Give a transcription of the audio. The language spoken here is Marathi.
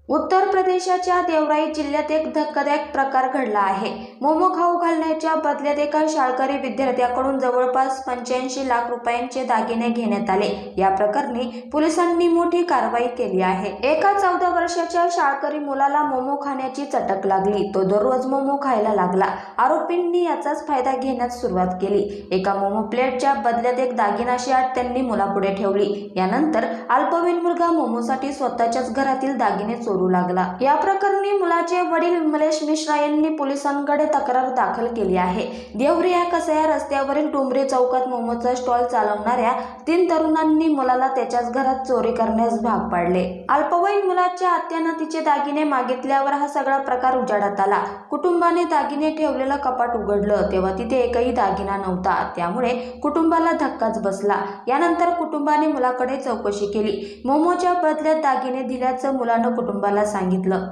उत्तर प्रदेशाच्या देवराई जिल्ह्यात एक धक्कादायक प्रकार घडला आहे। मोमो खाऊ घालण्याच्या बदल्यात एका शाळकरी विद्यार्थ्याकडून जवळपास 85 लाख रुपयांचे दागिने घेण्यात आले। या प्रकरणी पोलिसांनी मोठी कारवाई केली आहे। एका 14 वर्षाच्या शाळकरी मुलाला मोमो खाण्याची चटक लागली। तो दररोज मोमो खायला लागला। आरोपींनी याचाच फायदा घेण्यास सुरुवात केली। एका मोमो प्लेटच्या बदल्यात एक दागिनाची आठ त्यांनी मुलापुढे ठेवली। यानंतर अल्पवयीन मुलगा मोमोसाठी स्वतःच्याच घरातील दागिने चोरू लागला। या प्रकरणी मुलाचे वडील विमलेश मिश्रा यांनी पोलिसांकडे तक्रार दाखल केली आहे। देवरी या कसाया रस्त्यावरील डोंबरे चौकात मोमोचा स्टॉल चालवणाऱ्या 3 तरुणांनी मुलाला त्याच्याच घरात चोरी करण्यास भाग पाडले। अल्पवयीन मुलाच्या आत्यानं तिचे दागिने मागितल्यावर हा सगळा प्रकार उजेडात आला। कुटुंबाने दागिने ठेवलेलं कपाट उघडलं तेव्हा तिथे एकही दागिना नव्हता। त्यामुळे कुटुंबाला धक्काच बसला। यानंतर कुटुंबाने मुलाकडे चौकशी केली। मोमोच्या बदल्यात दागिने दिल्याचं मुलानं कुटुंबाला सांगितलं।